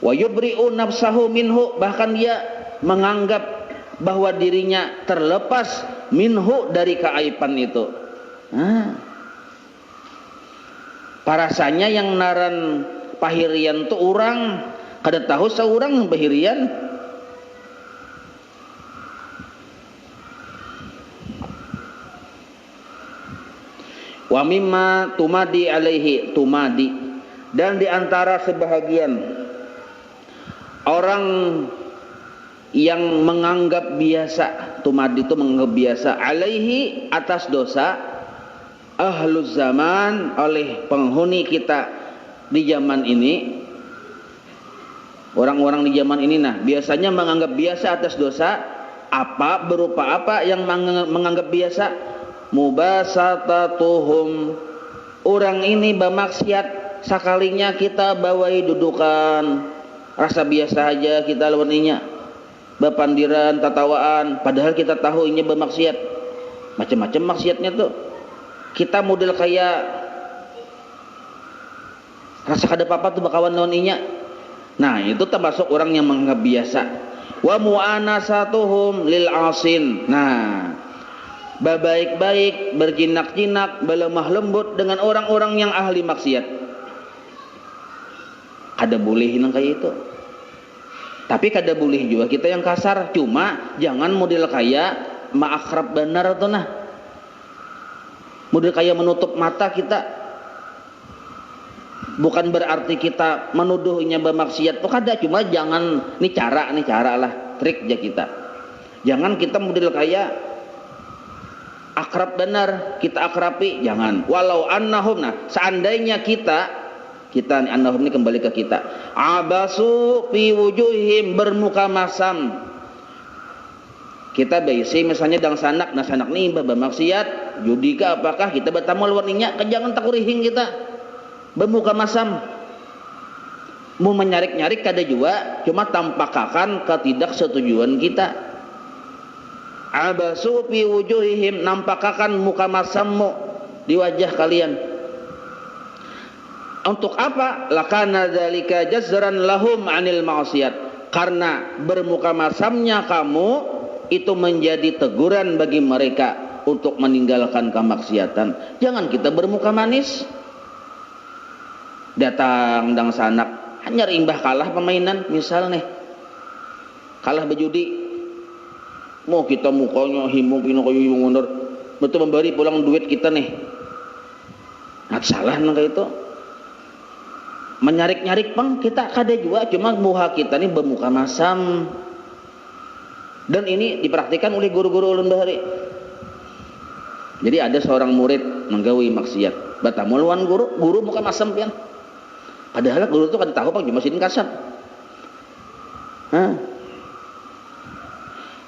Wa yubri'u nafsahu minhu, bahkan dia menganggap bahwa dirinya terlepas minhu, dari keaiban itu. Parasanya yang naran pahirian tu orang kada tahu seorang pahirian. Wa mimma tumadi alaihi, tumadi, dan diantara sebahagian orang yang menganggap biasa, tumadi itu menganggap biasa, alaihi, atas dosa, ahluz zaman, oleh penghuni kita di zaman ini. Orang-orang di zaman ini biasanya menganggap biasa atas dosa, apa berupa apa yang menganggap biasa? mubasatatuhum, orang ini bermaksiat sakalinya kita bawai dudukan rasa biasa aja kita lawan inya, bapandiran tatawaan, padahal kita tahu inya bermaksiat, macam-macam maksiatnya tuh. Kita model kayak rasa kada apa-apa tuh bakawan lawan inya. Nah itu termasuk orang yang menganggap biasa. Wa mu'anasatuhum lil asin, nah baik-baik, berjinak-jinak, berlemah lembut dengan orang-orang yang ahli maksiat. Kada boleh nang kayak itu. Tapi kada boleh juga kita yang kasar. Cuma jangan model kayak ma'akrab benar tuh nah. Model kayak menutup mata kita. Bukan berarti kita menuduhnya bermaksiat tuh kada, cuma jangan ini cara lah, trik aja kita. Jangan kita model kayak akrab benar, kita akrabi, jangan. Walau annahum, nah seandainya kita annahum ini kembali ke kita. Abasu fi wujuhim, bermuka masam. Kita baisi misalnya dang sanak, nah sanak nih bermaksiat, judika apakah kita bertamu lawan inya, jangan takurihing kita. Bermuka masam, mau menyarik-nyarik kada juga, cuma tampakakan ketidaksetujuan kita. Abasu fi wujuhihim, nampakakan muka masammu di wajah kalian. Untuk apa? Lakana dzalika jazran lahum 'anil ma'siyat. Karena bermuka masamnya kamu itu menjadi teguran bagi mereka untuk meninggalkan kemaksiatan. Jangan kita bermuka manis. Datang dang sanak hanya imbah kalah permainan, misal nih kalah berjudi, mau kita mukanya himung pino kayu himung mundur, betul memberi pulang duit kita nih, nah salah nang kayak itu. Menyarik-nyarik pang kita kada juga, cuma muha kita nih bermuka masam. Dan ini dipraktikkan oleh guru-guru ulun bahari. Jadi ada seorang murid menggawi maksiat, batamu lawan guru muka masam pian. Padahal guru itu kan tahu pak cuma sidin kasar.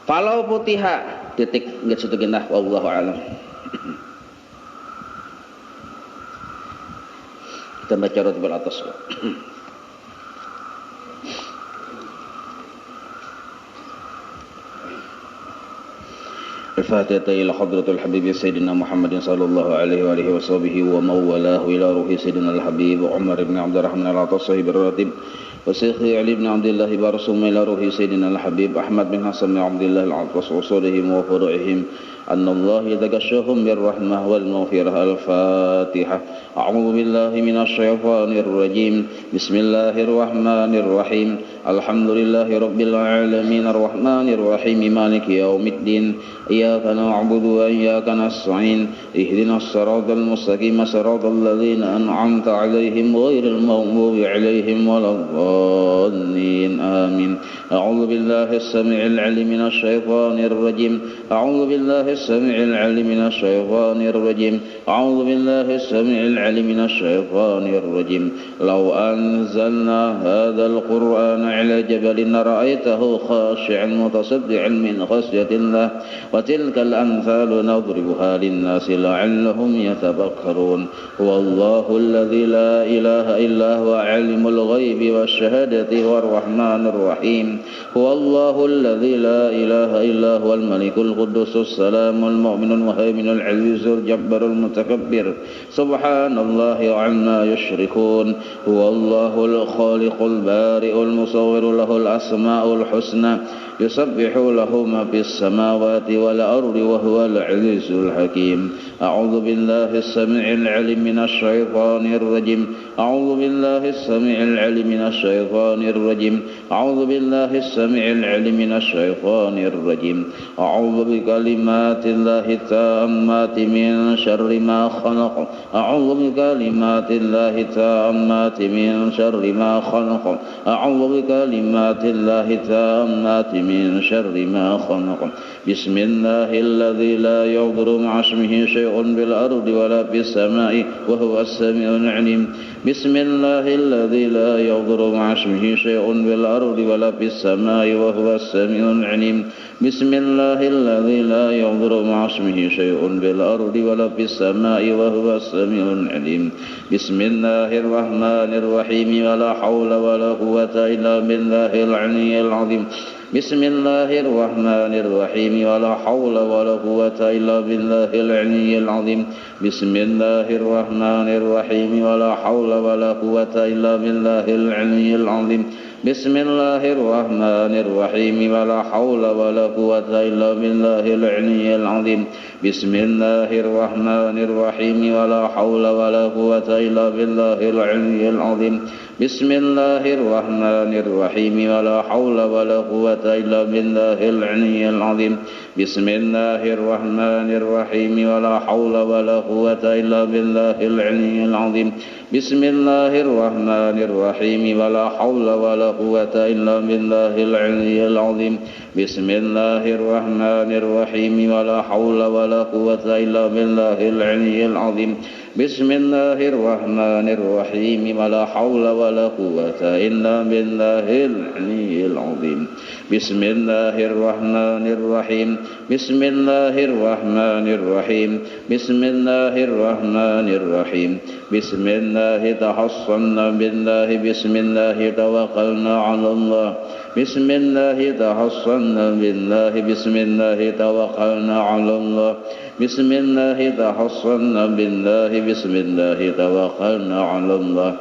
Falau putiha titik nggak situ genah, wallahu alam. Kita baca rotibal atas. الفاتحة إلى حضرة الحبيب سيدنا محمد صلى الله عليه وآله وصحبه ومن والاه إلى روح سيدنا الحبيب عمر بن عبد الرحمن العطاس صاحب الراتب وشيخ علي بن عبد الله برسوم إلى روح سيدنا الحبيب أحمد بن حسن بن عبد الله العطاس وصولهم وفروعهم أن الله يتغشاهم بالرحمة والمغفرة. الفاتحة. أعوذ بالله من الشيطان الرجيم. بسم الله الرحمن الرحيم. الحمد لله رب العالمين الرحمن الرحيم مالك يوم الدين إياك نعبد وإياك نستعين اهدنا الصراط المستقيم صراط الذين أنعمت عليهم غير المغضوب عليهم ولا الضالين آمين. أعوذ بالله السميع العليم من الشيطان الرجيم. أعوذ بالله السميع العليم من الشيطان الرجيم. أعوذ بالله السميع العليم من الشيطان الرجيم. لو أنزلنا هذا القرآن على جبل رأيته خاشعا متصدعا من خشية الله وتلك الأمثال نضربها للناس لعلهم يتفكرون. والله الذي لا إله إلا هو عالم الغيب والشهادة هو الرحمن الرحيم. هو الله الذي لا إله إلا هو الملك القدوس السلام المؤمن المهيمن العزيز الجبار المتكبر سبحان الله عما يشركون. هو الله الخالق البارئ المصور له الأسماء الحسنى يسبح له ما في السماوات والأرض وهو العزيز الحكيم. أعوذ بالله السميع العليم من الشيطان الرجيم. أعوذ بالله السميع العليم من الشيطان الرجيم. أعوذ بالله السميع العليم من الشيطان الرجيم. أعوذ بكلمات الله التامات من شر ما خلق. أعوذ بكلمات الله التامات من شر ما خلق. أعوذ بكلمات الله التامات من شر ما خلق بسم الله الذي لا يضر مع اسمه شيء بالأرض ولا في السماء وهو السميع العليم بسم الله الذي لا يضر مع اسمه شيء بالأرض ولا في السماء وهو السميع العليم بسم الله الذي لا يضر مع اسمه شيء بالأرض ولا في السماء وهو السميع العليم بسم الله الرحمن الرحيم ولا حول ولا قوة إلا بالله العلي العظيم بسم الله الرحمن الرحيم ولا حول ولا قوة إلا بالله العلي العظيم بسم الله الرحمن الرحيم ولا حول ولا قوة إلا بالله العلي العظيم بسم الله الرحمن الرحيم ولا حول ولا قوة إلا بالله العلي العظيم بسم الله الرحمن الرحيم ولا حول ولا قوة إلا بالله العلي العظيم بسم الله الرحمن الرحيم ولا حول ولا قوة إلا بالله العلي العظيم بسم الله الرحمن الرحيم ولا حول ولا قوة إلا بالله العلي العظيم بسم الله الرحمن الرحيم ولا حول ولا قوة إلا بالله العلي العظيم بسم الله الرحمن الرحيم ولا حول ولا قوة إلا بالله العلي العظيم بسم الله الرحمن الرحيم ولا حول ولا قوة إلا بالله العلي العظيم بسم الله الرحمن الرحيم بسم الله الرحمن الرحيم بسم الله الرحمن الرحيم بسم الله تحصنا بالله بسم الله توكلنا على الله بسم الله تحصنا بالله بسم الله توكلنا على الله بسم الله تحصنا بالله بسم الله توكلنا على الله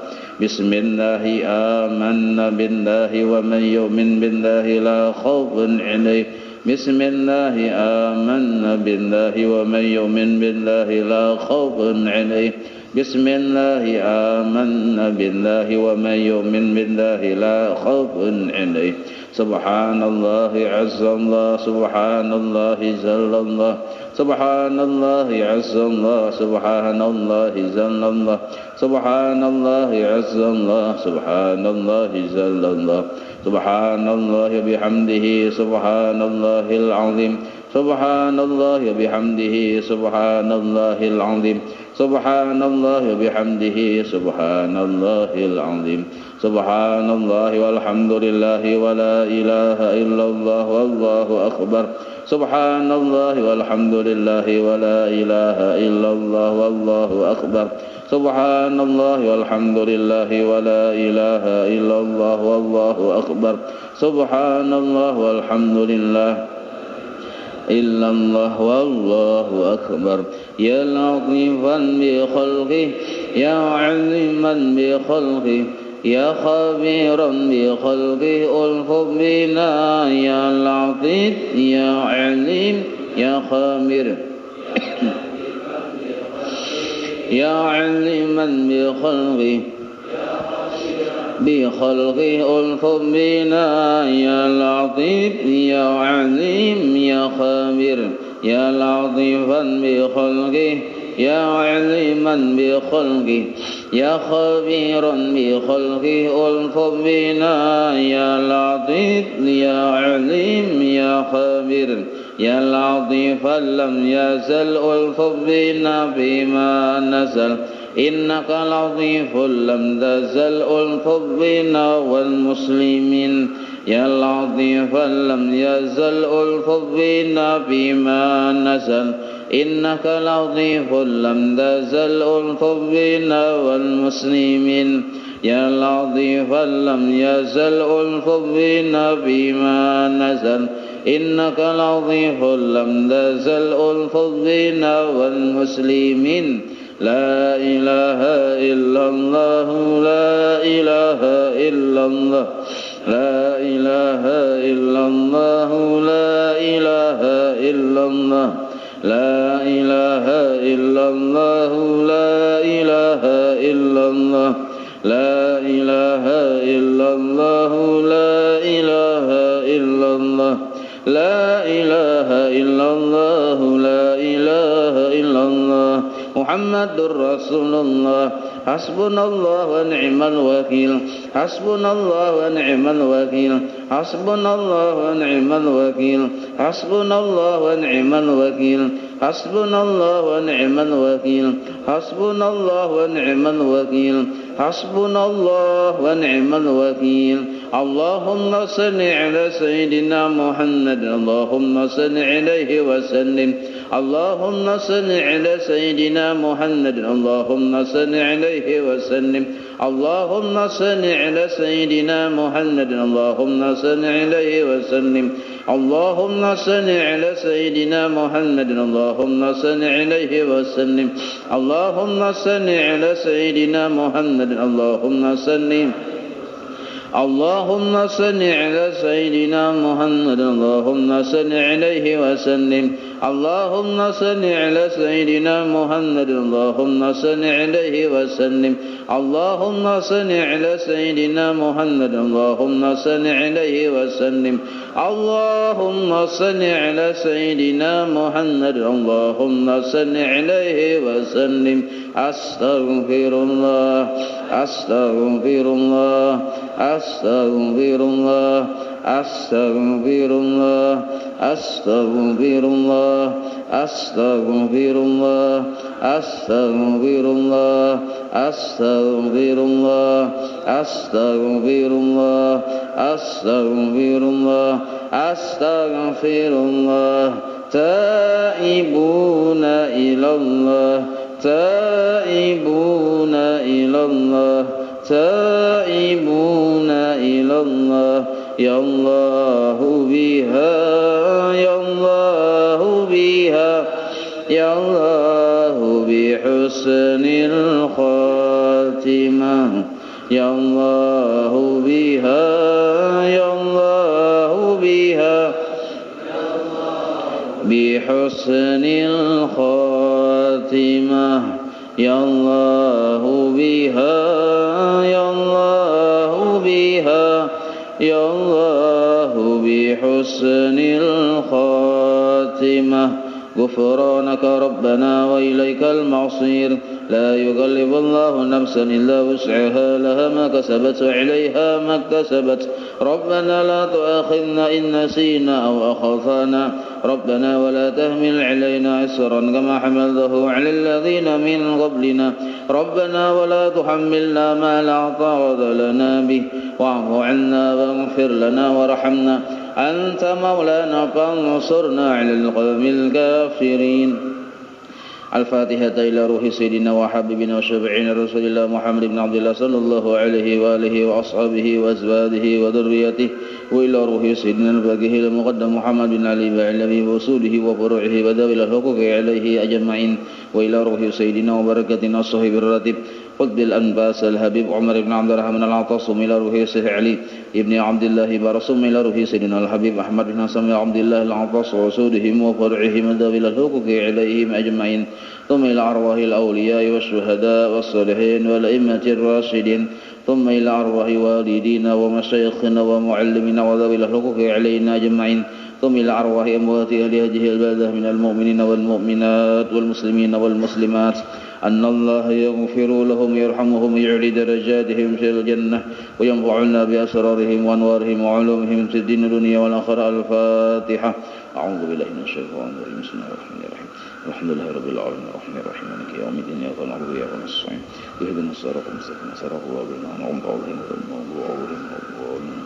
بسم الله آمنا بالله ومن يؤمن بالله لا خوف عليه بسم الله آمنا بالله ومن يؤمن بالله لا خوف عليه بسم الله آمنا بالله ومن يؤمن بالله لا خوف عليه سبحان الله عز الله سبحان الله جل الله سبحان الله عز الله سبحان الله جل الله سبحان الله عز الله سبحان الله جل الله سبحان الله بحمده سبحان الله العظيم سبحان الله بحمده سبحان الله العظيم سبحان الله بحمده سبحان الله العظيم سبحان الله والحمد لله ولا إله إلا الله والله أكبر سبحان الله والحمد لله ولا إله إلا الله والله أكبر سبحان الله والحمد لله ولا إله إلا الله والله أكبر سبحان الله والحمد لله إلا الله والله أكبر يا لطيفا بخلقه يا عليما بخلقه يا خبيرا بخلقه ألطف بنا يا لطيف يا عليم يا خبير يا عليما بخلقه بخلقه ألطف بنا يا لطيف يا عليم يا خبير يا لطيفا بخلقه يا عليما بخلقه يا خبيرا بخلقه ألطف بنا يا لطيف يا عليم يا خبير يا لطيفا لم يزل ألطف بنا فيما نزل إنك لطيف لم تزل ألطف بنا والمسلمين يا لطيفا لم يزل ألطف بنا فيما نزل إنك لطيف لم تزل ألطف بنا والمسلمين يا لطيفا لم يزل ألطف بنا فيما نزل إنك لطيف لم تزل ألطف بنا والمسلمين لا إله إلا الله لا إله إلا الله لا إله إلا الله لا إله إلا الله لا إله إلا الله لا إله إلا الله لا إله إلا الله لا إله إلا الله لا إله إلا الله لا إله إلا الله محمد رسول الله حسبنا الله ونعم الوكيل حسبنا الله ونعم الوكيل حسبنا الله ونعم الوكيل حسبنا الله ونعم الوكيل حسبنا الله ونعم الوكيل حسبنا الله ونعم الوكيل حسبنا الله ونعم الوكيل اللهم صل على سيدنا محمد اللهم صل عليه وسلم اللهم صل على سيدنا محمد اللهم صل عليه وسلم اللهم صل على سيدنا محمد اللهم صل عليه وسلم اللهم صل على سيدنا محمد اللهم صل عليه وسلم اللهم صل على سيدنا محمد اللهم صل اللهم صل على سيدنا محمد اللهم صل عليه وسلم اللهم صل على سيدنا محمد اللهم صل عليه وسلم اللهم صل على سيدنا محمد اللهم صل عليه وسلم اللهم صل على سيدنا محمد اللهم صل عليه وسلم أستغفر الله أستغفر الله أستغفر الله أستغفر الله أستغفر الله أستغفر الله أستغفر الله أستغفر الله أستغفر الله أستغفر الله أستغفر الله تائبون إلى الله تائبون إلى الله تائبون إلى الله يا الله بها يا الله بها يا الله بحسن الخاتمة يا الله بها يا الله بها بحسن الخاتمة يا الله بها يا الله بها يا الله بحسن الخاتمة غفرانك ربنا وإليك المصير لا يكلف الله نفسا إلا وسعها لها ما كسبت وعليها ما اكتسبت ربنا لا تؤاخذنا إن نسينا أو أخطأنا ربنا ولا تحمل علينا إصرا كما حملته على الذين من قبلنا ربنا ولا تحملنا ما لا طاقة لنا به واعف عنا واغفر لنا وارحمنا أنت مولانا فانصرنا على القوم الكافرين. الفاتحة إلى روح سيدنا وحبيبنا وشفيعنا رسول الله محمد بن عبد الله صلى الله عليه وآله وأصحابه وأزواجه وذريته وإلى روح سيدنا الفقيه المقدم محمد بن علي وعلمه وصوله وفروعه وذوي الحقوق عليه أجمعين وإلى روح سيدنا وبركتنا الصحيب الراتب قطب الأنباس الحبيب عمر بن عبد الرحمن العطاصم إلى روح سيدنا علي ابن عبد الله برسوم إلى روح سيدنا الحبيب أحمد بن حسن عبد الله العطاص وصولهم وفرعهم ذوي الحقوق عليهم أجمعين ثم إلى أرواح الأولياء والشهداء والصالحين والأئمة الراشدين ثم إلى أرواح والدينا ومشايخنا ومعلمنا وذوي الحقوق علينا أجمعين ثم إلى أرواح أموات أهل هذه البلدة من المؤمنين والمؤمنات والمسلمين والمسلمات أن الله يغفر لهم يرحمهم يعلي درجاتهم في الجنة وينفعنا بأسرارهم وأنوارهم وعلومهم في الدين الدنيا والآخرة. الفاتحة. أعوذ بالله من الشيطان الرجيم. بسم الله الرحمن الرحيم. الحمد لله رب العالمين الرحمن الرحيم مالك يوم الدين إياك نعبد وإياك نستعين اهدنا الصراط المستقيم صراط الله الذين أنعمت عليهم غير المغضوب عليهم ولا الضالين.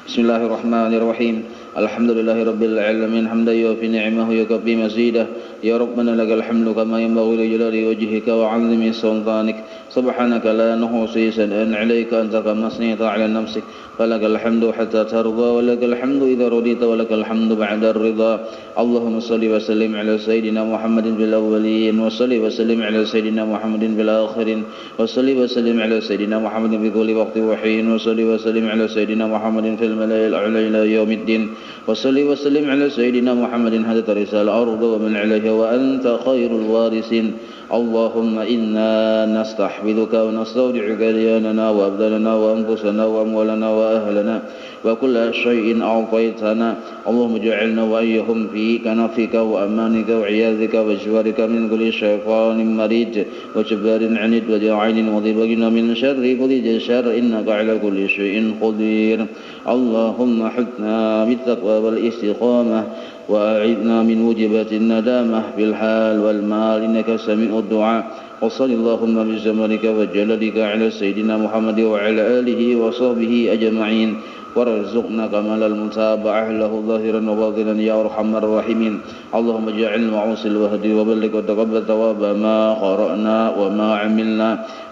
بسم الله الرحمن الرحيم. الحمد لله رب العالمين حمدا يوفي نعمه ويكفي مزيده يا ربنا لك الحمد كما ينبغي لجلال وجهك وعظم سلطانك سبحانك لا نحصي ثناء عليك أنت كما أثنيت على نفسك فلك الحمد حتى ترضى ولك الحمد إذا رضيت ولك الحمد بعد الرضا. اللهم صل وسلم على سيدنا محمد في الأولين وصل وسلم على سيدنا محمد في الآخرين وصل وسلم على سيدنا محمد في كل وقت وحين وصل وسلم على سيدنا محمد في الملأ الأعلى إلى يوم الدين وصل وسلم على سيدنا محمد حتى ترث الأرض ومن عليها وأنت خير الوارثين. اللهم إنا نستحفظك ونستودعك دياننا وأبداننا وأنفسنا وأموالنا وأهلنا وكل شيء أعطيتنا. اللهم اجعلنا وإياهم في كنفك وأمانك وعياذك وجوارك من كل شيطان مريد وجبار عنيد وجاعل وضبنا من شر كل شر إنك على كل شيء قدير. اللهم حثنا بالتقوى والاستقامة وأعذنا من وجبات الندامة في الحال والمال إنك سميع الدعاء. وصل اللهم بجمالك وجلالك على سيدنا محمد وعلى آله وصحبه أجمعين وارزقنا كمال المتابعة له ظاهرا وباطنا يا أرحم الراحمين. اللهم اجعل معوصل الوهد وبلغ وتقبل ثواب ما قرأنا وما عملنا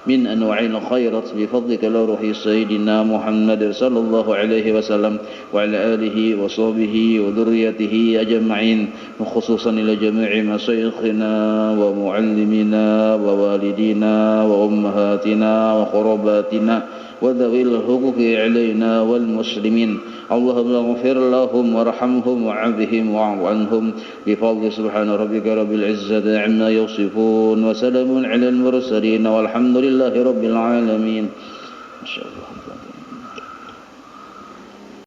من أنواع الخيرات بفضلك لا روح سيدنا محمد صلى الله عليه وسلم وعلى آله وصحبه وذريته أجمعين، وخصوصا إلى جميع مشايخنا ومعلمينا ووالدينا وأمهاتنا وقرباتنا وذوي الحقوق علينا والمسلمين. اللهم اغفر لهم وارحمهم وعافهم واعف عنهم بفضل سبحان ربك رب العزة عما يصفون وسلام على المرسلين والحمد لله رب العالمين. إن شاء الله.